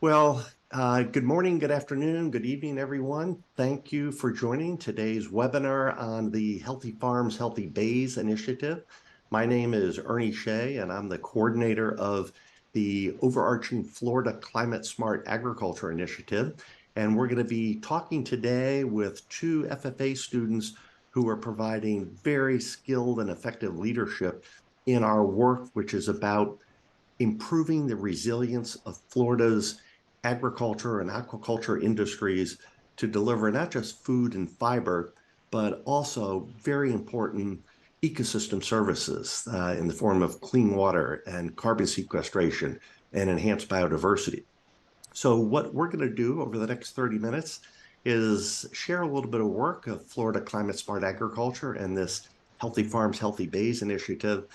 Good morning, good afternoon, good evening, everyone. Thank you for joining today's webinar on the Healthy Farms, Healthy Bays initiative. My name is Ernie Shea, and I'm the coordinator of the overarching Florida Climate Smart Agriculture Initiative. And we're going to be talking today with two FFA students who are providing very skilled and effective leadership in our work, which is about improving the resilience of Florida's agriculture and aquaculture industries to deliver not just food and fiber, but also very important ecosystem services in the form of clean water and carbon sequestration and enhanced biodiversity. So what we're going to do over the next 30 minutes is share a little bit of work of Florida Climate Smart Agriculture and this Healthy Farms, Healthy Bays initiative.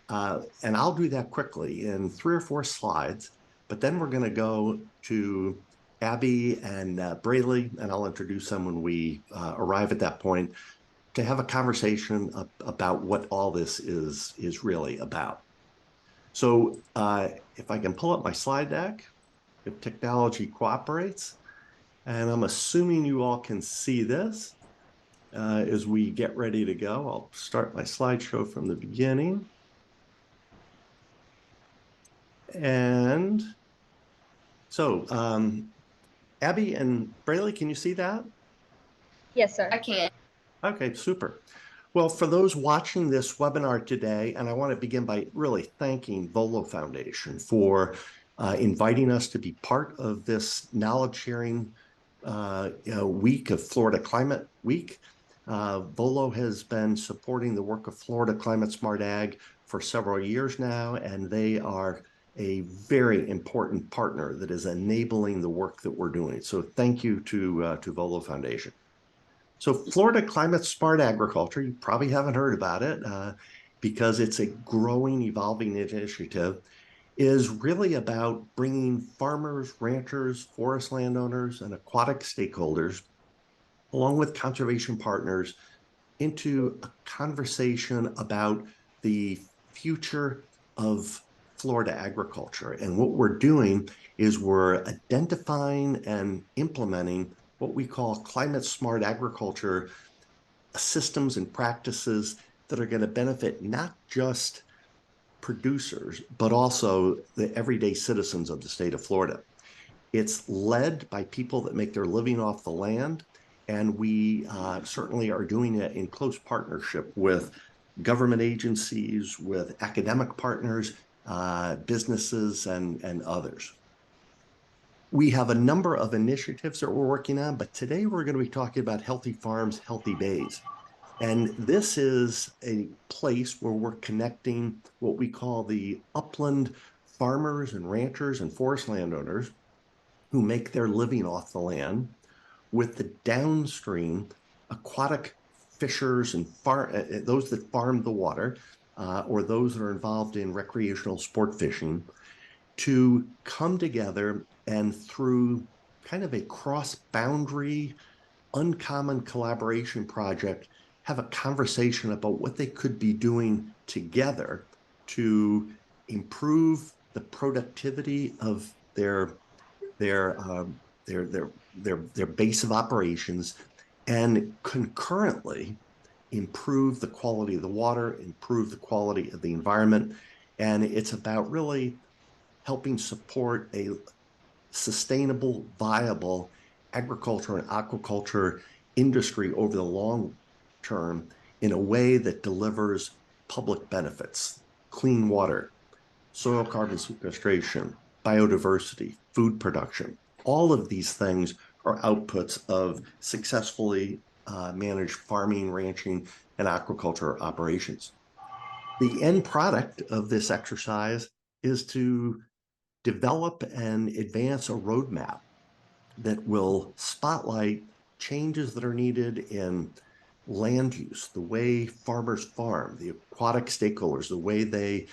And I'll do that quickly in 3 or 4 slides, but then we're going to go to Abby and Braley, and I'll introduce them when we arrive at that point to have a conversation about what all this is really about. So if I can pull up my slide deck, if technology cooperates, and I'm assuming you all can see this as we get ready to go. I'll start my slideshow from the beginning. And so, Abby and Braley, can you see that? Yes, sir. I can. Okay, super. Well, for those watching this webinar today, and I want to begin by really thanking Volo Foundation for inviting us to be part of this knowledge sharing week of Florida Climate Week. Volo has been supporting the work of Florida Climate Smart Ag for several years now, and they are a very important partner that is enabling the work that we're doing. So thank you to Volo Foundation. So Florida Climate Smart Agriculture, you probably haven't heard about it because it's a growing, evolving initiative, is really about bringing farmers, ranchers, forest landowners, and aquatic stakeholders, along with conservation partners, into a conversation about the future of Florida agriculture. And what we're doing is we're identifying and implementing what we call climate smart agriculture systems and practices that are going to benefit not just producers, but also the everyday citizens of the state of Florida. It's led by people that make their living off the land, and we certainly are doing it in close partnership with government agencies, with academic partners, businesses, and others. We have a number of initiatives that we're working on, but today we're going to be talking about Healthy Farms, Healthy Bays. And this is a place where we're connecting what we call the upland farmers and ranchers and forest landowners who make their living off the land with the downstream aquatic fishers and those that farm the water or those that are involved in recreational sport fishing to come together and through kind of a cross-boundary, uncommon collaboration project, have a conversation about what they could be doing together to improve the productivity of their base of operations and concurrently improve the quality of the water, improve the quality of the environment. And it's about really helping support a sustainable, viable agriculture and aquaculture industry over the long term in a way that delivers public benefits, clean water, soil carbon sequestration, biodiversity, food production. All of these things are outputs of successfully managed farming, ranching, and aquaculture operations. The end product of this exercise is to develop and advance a roadmap that will spotlight changes that are needed in land use, the way farmers farm, the aquatic stakeholders, the way they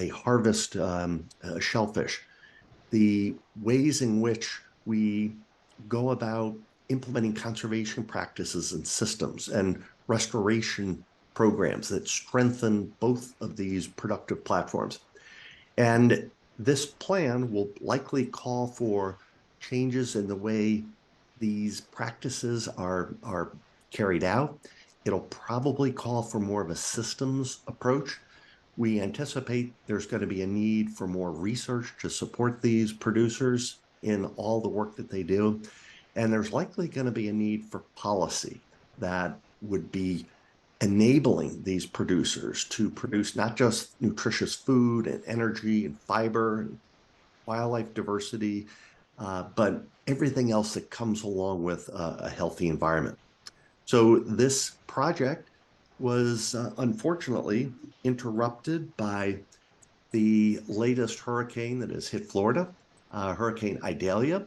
harvest shellfish, the ways in which we go about implementing conservation practices and systems and restoration programs that strengthen both of these productive platforms. And This plan will likely call for changes in the way these practices are carried out. It'll probably call for more of a systems approach. We anticipate there's going to be a need for more research to support these producers in all the work that they do. And there's likely going to be a need for policy that would be enabling these producers to produce not just nutritious food and energy and fiber and wildlife diversity, but everything else that comes along with a healthy environment. So this project was unfortunately interrupted by the latest hurricane that has hit Florida, Hurricane Idalia.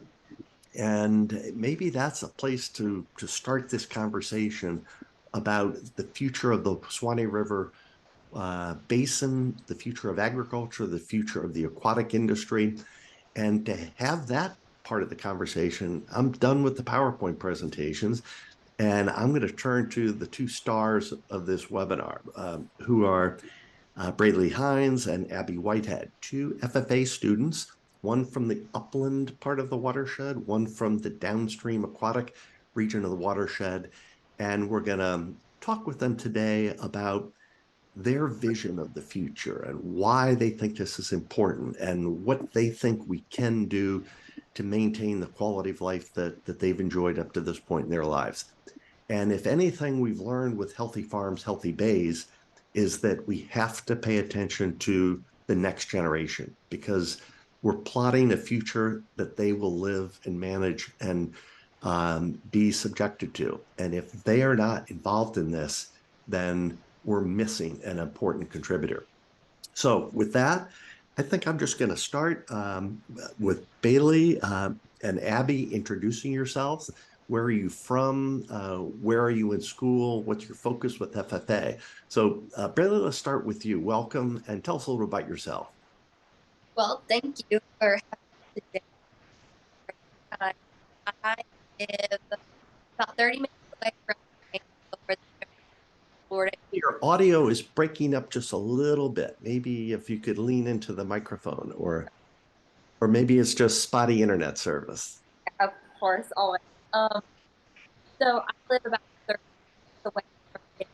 And maybe that's a place to start this conversation about the future of the Suwanee River basin, the future of agriculture, the future of the aquatic industry. And to have that part of the conversation, I'm done with the PowerPoint presentations. And I'm going to turn to the two stars of this webinar, who are Braley Hines and Abby Whitehead, two FFA students, one from the upland part of the watershed, one from the downstream aquatic region of the watershed. And we're going to talk with them today about their vision of the future and why they think this is important and what they think we can do to maintain the quality of life that they've enjoyed up to this point in their lives. And if anything we've learned with Healthy Farms, Healthy Bays is that we have to pay attention to the next generation because we're plotting a future that they will live and manage and be subjected to. And if they are not involved in this, then we're missing an important contributor. So with that, I think I'm just going to start with Bailey and Abby introducing yourselves. Where are you from? Where are you in school? What's your focus with FFA? So Bailey, let's start with you. Welcome and tell us a little about yourself. Well, thank you for having me today. I live about 30 minutes away from Florida. Your audio is breaking up just a little bit. Maybe if you could lean into the microphone or maybe it's just spotty internet service. Of course, always. So I live about 30 minutes away from it.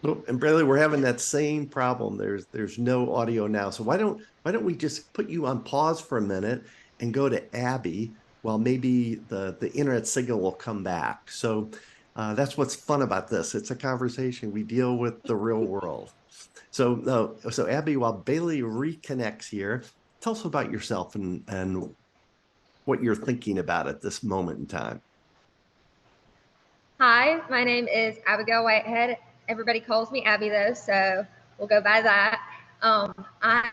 Oh, and Bradley, we're having that same problem. There's no audio now. So why don't we just put you on pause for a minute and go to Abby while maybe the internet signal will come back. So that's what's fun about this. It's a conversation. We deal with the real world. So Abby, while Bailey reconnects here, tell us about yourself and what you're thinking about at this moment in time. Hi, my name is Abigail Whitehead. Everybody calls me Abby though, so we'll go by that. I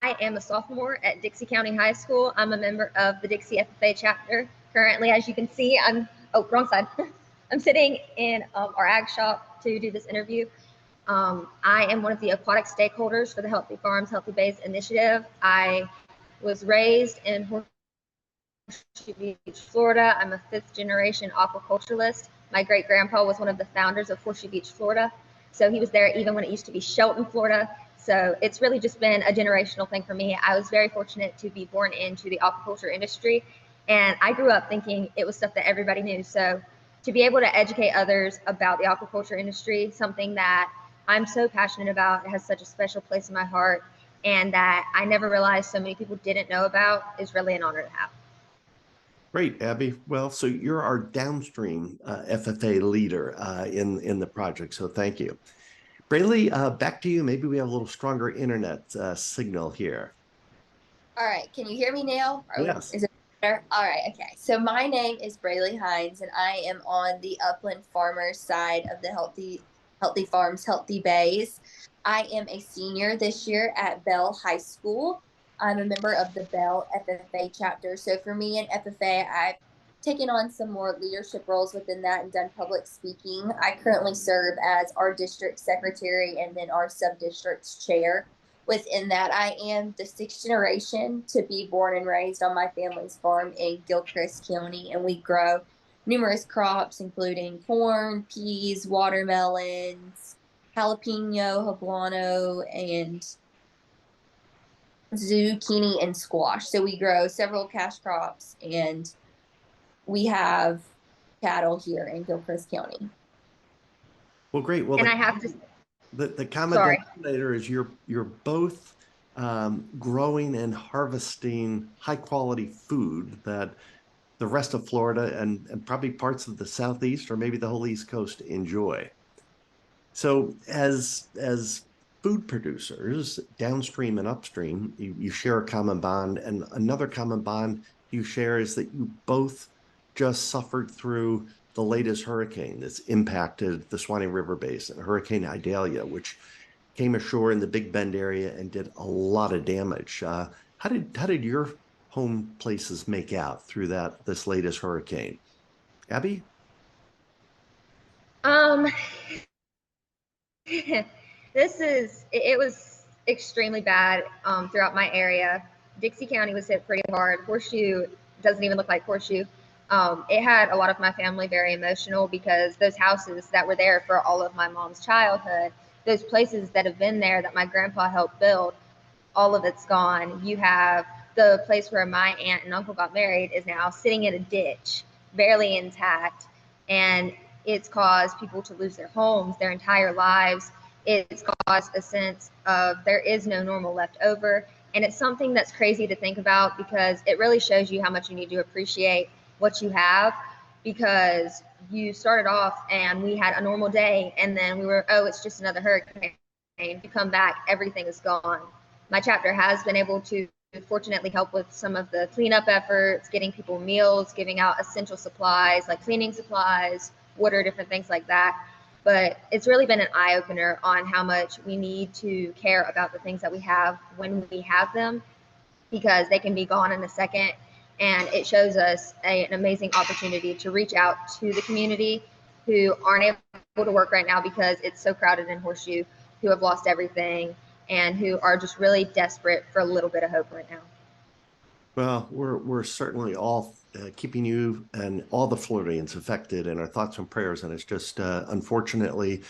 am a sophomore at Dixie County High School. I'm a member of the Dixie FFA chapter. Currently, as you can see, wrong side. I'm sitting in our ag shop to do this interview. I am one of the aquatic stakeholders for the Healthy Farms, Healthy Bays initiative. I was raised in Horseshoe Beach, Florida. I'm a fifth generation aquaculturalist. My great grandpa was one of the founders of Horseshoe Beach, Florida. So he was there even when it used to be Shelton, Florida. So it's really just been a generational thing for me. I was very fortunate to be born into the aquaculture industry. And I grew up thinking it was stuff that everybody knew. So to be able to educate others about the aquaculture industry, something that I'm so passionate about, it has such a special place in my heart, and that I never realized so many people didn't know about, is really an honor to have. Great, Abby. Well, so you're our downstream FFA leader in the project, so thank you. Braley, back to you. Maybe we have a little stronger internet signal here. All right, can you hear me now? Yes. Is it better? All right, okay. So my name is Braley Hines, and I am on the upland farmer side of the Healthy Farms, Healthy Bays. I am a senior this year at Bell High School. I'm a member of the Bell FFA chapter. So for me in FFA, I've taken on some more leadership roles within that and done public speaking. I currently serve as our district secretary and then our sub-district's chair. Within that, I am the sixth generation to be born and raised on my family's farm in Gilchrist County, and we grow numerous crops, including corn, peas, watermelons, jalapeno, habanero, and zucchini, and squash. So we grow several cash crops, and we have cattle here in Gilchrist County. Well, great. Well, And I have to, the common sorry. denominator is you're both growing and harvesting high quality food that the rest of Florida and probably parts of the Southeast or maybe the whole East Coast enjoy. So as food producers, downstream and upstream, you share a common bond, and another common bond you share is that you both just suffered through the latest hurricane that's impacted the Suwanee River Basin, Hurricane Idalia, which came ashore in the Big Bend area and did a lot of damage. How did your home places make out through this latest hurricane? Abby? Um, it was extremely bad throughout my area. Dixie County was hit pretty hard. Horseshoe doesn't even look like Horseshoe. It had a lot of my family very emotional because those houses that were there for all of my mom's childhood, those places that have been there that my grandpa helped build, all of it's gone. You have the place where my aunt and uncle got married is now sitting in a ditch, barely intact. And it's caused people to lose their homes, their entire lives. It's caused a sense of there is no normal left over. And it's something that's crazy to think about because it really shows you how much you need to appreciate what you have, because you started off and we had a normal day and then we were, oh, it's just another hurricane. You come back, everything is gone. My chapter has been able to fortunately help with some of the cleanup efforts, getting people meals, giving out essential supplies like cleaning supplies, water, different things like that. But it's really been an eye-opener on how much we need to care about the things that we have when we have them, because they can be gone in a second. And it shows us an amazing opportunity to reach out to the community who aren't able to work right now because it's so crowded in Horseshoe, who have lost everything, and who are just really desperate for a little bit of hope right now. Well, we're certainly all keeping you and all the Floridians affected in our thoughts and prayers. And it's just unfortunately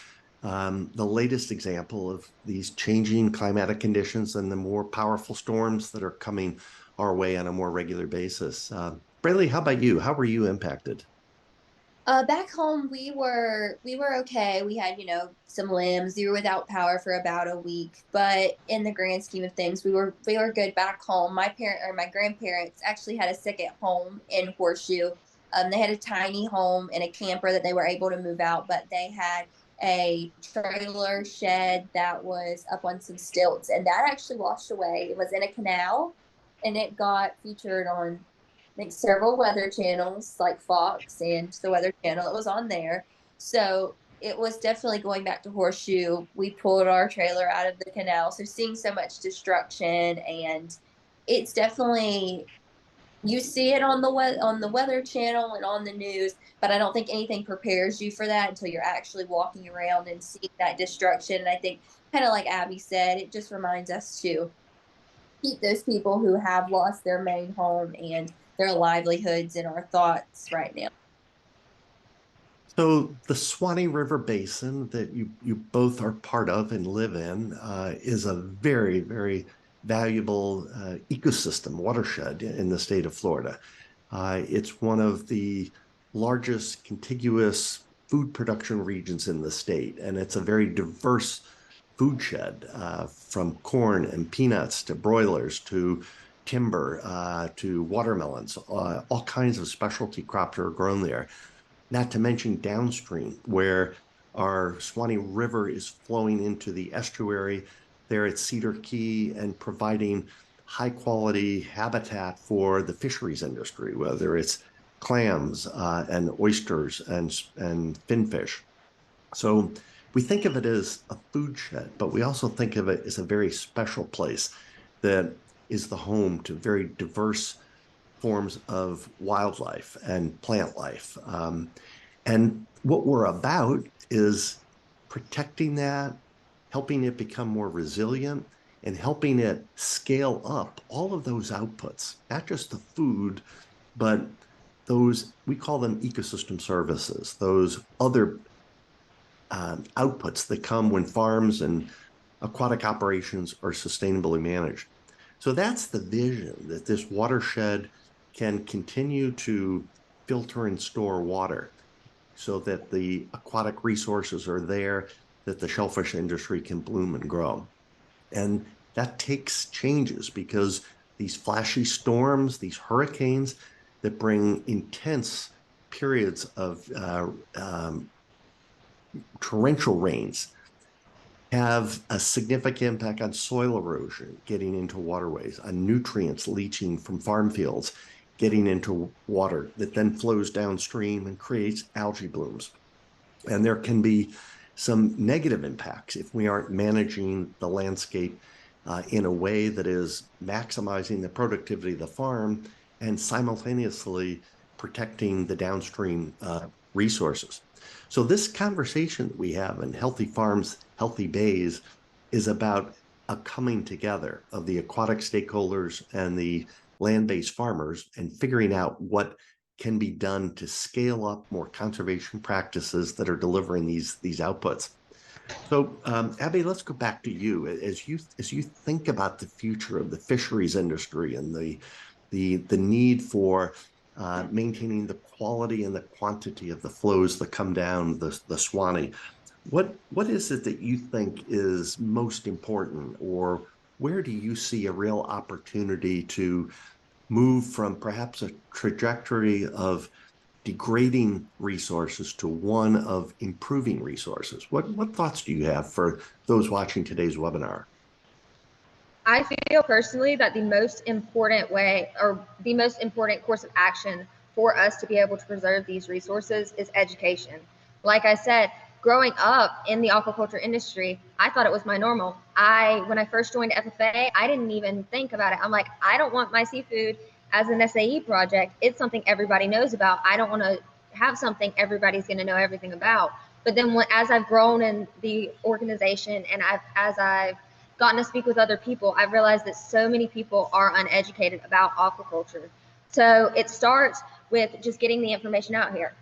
the latest example of these changing climatic conditions and the more powerful storms that are coming our way on a more regular basis. Braylee, how about you? How were you impacted? Back home we were okay. We had, some limbs. We were without power for about a week, but in the grand scheme of things, we were good back home. My grandparents actually had a second home in Horseshoe. They had a tiny home and a camper that they were able to move out, but they had a trailer shed that was up on some stilts, and that actually washed away. It was in a canal, and it got featured on, I think, several weather channels like Fox and the Weather Channel. It was on there. So it was definitely going back to Horseshoe. We pulled our trailer out of the canal. So seeing so much destruction, and it's definitely, you see it on the Weather Channel and on the news, but I don't think anything prepares you for that until you're actually walking around and seeing that destruction. And I think, kind of like Abby said, it just reminds us to keep those people who have lost their main home and their livelihoods in our thoughts right now. So the Suwanee River Basin that you both are part of and live in is a very, very valuable ecosystem watershed in the state of Florida. It's one of the largest contiguous food production regions in the state, and it's a very diverse food shed, from corn and peanuts to broilers to timber to watermelons. All kinds of specialty crops are grown there, not to mention downstream, where our Suwanee River is flowing into the estuary there at Cedar Key and providing high quality habitat for the fisheries industry, whether it's clams and oysters and finfish. So we think of it as a food shed, but we also think of it as a very special place that is the home to very diverse forms of wildlife and plant life. And what we're about is protecting that, helping it become more resilient, and helping it scale up all of those outputs, not just the food, but those, we call them ecosystem services, those other outputs that come when farms and aquatic operations are sustainably managed. So that's the vision, that this watershed can continue to filter and store water so that the aquatic resources are there, that the shellfish industry can bloom and grow. And that takes changes because these flashy storms, these hurricanes that bring intense periods of torrential rains have a significant impact on soil erosion getting into waterways, on nutrients leaching from farm fields, getting into water that then flows downstream and creates algae blooms. And there can be some negative impacts if we aren't managing the landscape in a way that is maximizing the productivity of the farm and simultaneously protecting the downstream resources. So this conversation that we have in Healthy Farms, Healthy Bays is about a coming together of the aquatic stakeholders and the land-based farmers and figuring out what can be done to scale up more conservation practices that are delivering these outputs. So, Abby, let's go back to you. As you think about the future of the fisheries industry and the need for maintaining the quality and the quantity of the flows that come down the Suwanee, what is it that you think is most important, or where do you see a real opportunity to move from perhaps a trajectory of degrading resources to one of improving resources? What thoughts do you have for those watching today's webinar? I feel personally that the most important way, or the most important course of action for us to be able to preserve these resources, is education. Like I said, growing up in the aquaculture industry, I thought it was my normal. When I first joined FFA, I didn't even think about it. I'm like, I don't want my seafood as an SAE project. It's something everybody knows about. I don't want to have something everybody's going to know everything about. But then as I've grown in the organization and as I've gotten to speak with other people, I've realized that so many people are uneducated about aquaculture. So it starts with just getting the information out here.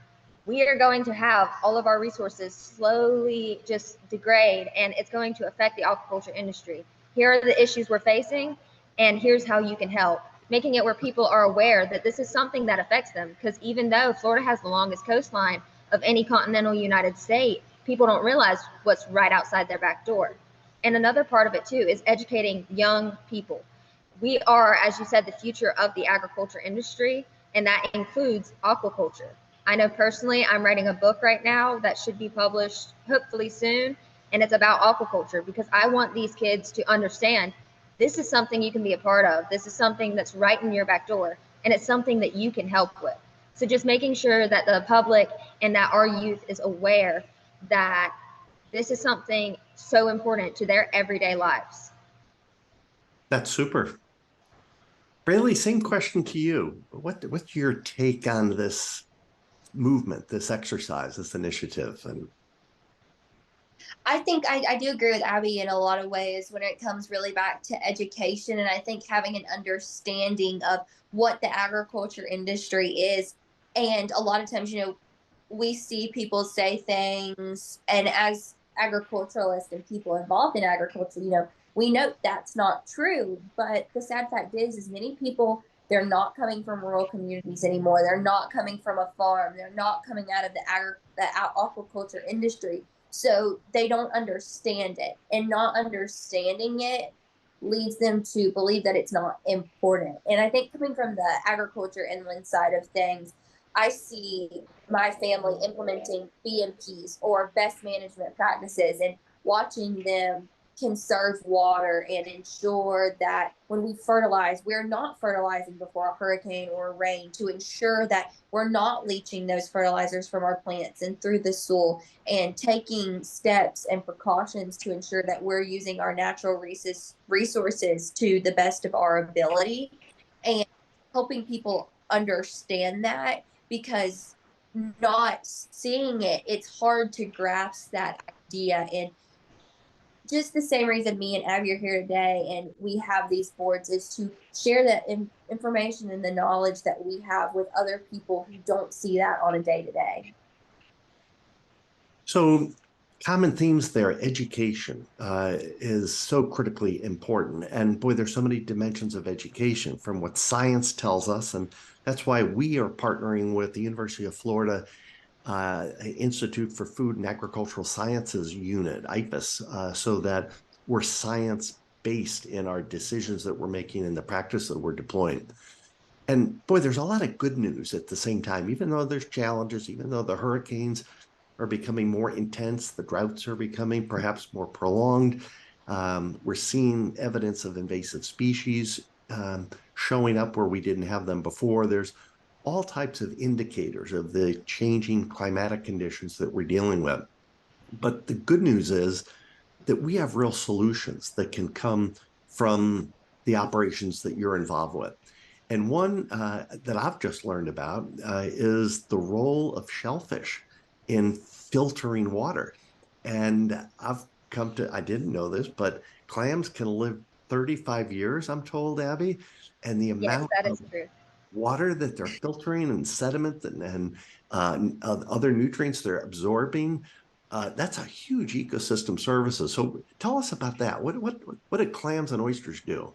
We are going to have all of our resources slowly just degrade, and it's going to affect the aquaculture industry. Here are the issues we're facing, and here's how you can help. Making it where people are aware that this is something that affects them, because even though Florida has the longest coastline of any continental United States, people don't realize what's right outside their back door. And another part of it too is educating young people. We are, as you said, the future of the agriculture industry, and that includes aquaculture. I know personally, I'm writing a book right now that should be published hopefully soon, and it's about aquaculture because I want these kids to understand this is something you can be a part of. This is something that's right in your back door, and it's something that you can help with. So just making sure that the public and that our youth is aware that this is something so important to their everyday lives. That's super. Braley, same question to you. What's your take on this movement, this exercise, this initiative? And I think I do agree with Abby in a lot of ways when it comes really back to education. And I think having an understanding of what the agriculture industry is. And a lot of times, we see people say things, and as agriculturalists and people involved in agriculture, we note that's not true. But the sad fact is many people, they're not coming from rural communities anymore. They're not coming from a farm. They're not coming out of the aquaculture industry. So they don't understand it, and not understanding it leads them to believe that it's not important. And I think coming from the agriculture inland side of things, I see my family implementing BMPs or best management practices and watching them conserve water and ensure that when we fertilize, we're not fertilizing before a hurricane or a rain, to ensure that we're not leaching those fertilizers from our plants and through the soil, and taking steps and precautions to ensure that we're using our natural resources to the best of our ability, and helping people understand that, because not seeing it, it's hard to grasp that idea. And just the same reason me and Abby are here today and we have these boards is to share that information and the knowledge that we have with other people who don't see that on a day-to-day. so Common themes there. Education is so critically important. And boy, there's so many dimensions of education from what science tells us. And that's why we are partnering with the University of Florida Institute for Food and Agricultural Sciences unit, IFAS, so that we're science based in our decisions that we're making and the practice that we're deploying. And boy, there's a lot of good news at the same time, even though there's challenges, even though the hurricanes are becoming more intense, the droughts are becoming perhaps more prolonged. We're seeing evidence of invasive species showing up where we didn't have them before. There's all types of indicators of the changing climatic conditions that we're dealing with. But the good news is that we have real solutions that can come from the operations that you're involved with. And one that I've just learned about is the role of shellfish in filtering water. And I didn't know this, but clams can live 35 years, I'm told, Abby. And the Yes, amount that of is true. water that they're filtering and sediment and other nutrients they're absorbing. That's a huge ecosystem services. So tell us about that. What do clams and oysters do?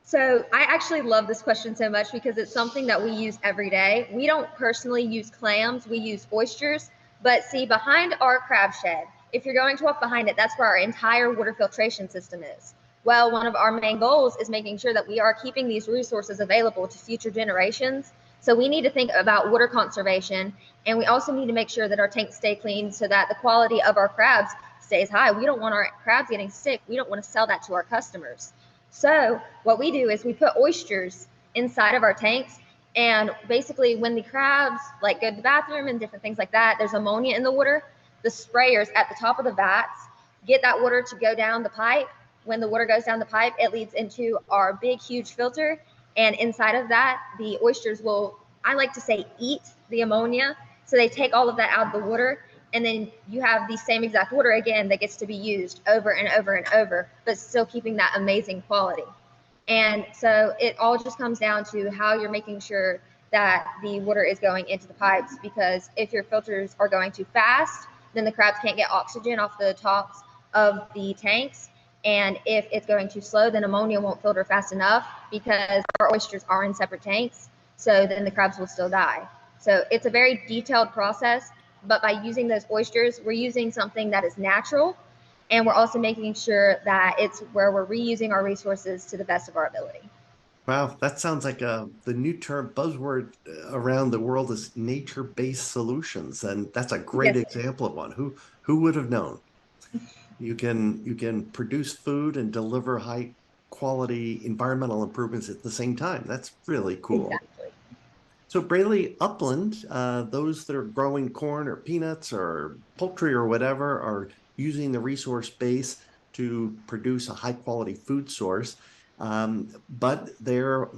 So I actually love this question so much because it's something that we use every day. We don't personally use clams, we use oysters. But see, behind our crab shed, if you're going to walk behind it, that's where our entire water filtration system is. Well, one of our main goals is making sure that we are keeping these resources available to future generations. So we need to think about water conservation, and we also need to make sure that our tanks stay clean so that the quality of our crabs stays high. We don't want our crabs getting sick. We don't want to sell that to our customers. So what we do is we put oysters inside of our tanks, and basically when the crabs like go to the bathroom and different things like that, there's ammonia in the water. The sprayers at the top of the vats get that water to go down the pipe. When the water goes down the pipe, it leads into our big, huge filter. And inside of that, the oysters will, I like to say, eat the ammonia. So they take all of that out of the water. And then you have the same exact water again that gets to be used over and over and over, but still keeping that amazing quality. And so it all just comes down to how you're making sure that the water is going into the pipes, because if your filters are going too fast, then the crabs can't get oxygen off the tops of the tanks. And if it's going too slow, then ammonia won't filter fast enough because our oysters are in separate tanks. So then the crabs will still die. So it's a very detailed process, but by using those oysters, we're using something that is natural, and we're also making sure that it's where we're reusing our resources to the best of our ability. Wow, that sounds like the new term buzzword around the world is nature-based solutions, and that's a great Yes. example of one. Who would have known? You can produce food and deliver high quality environmental improvements at the same time. That's really cool. Exactly. So Braley, upland, those that are growing corn or peanuts or poultry or whatever are using the resource base to produce a high quality food source. But they're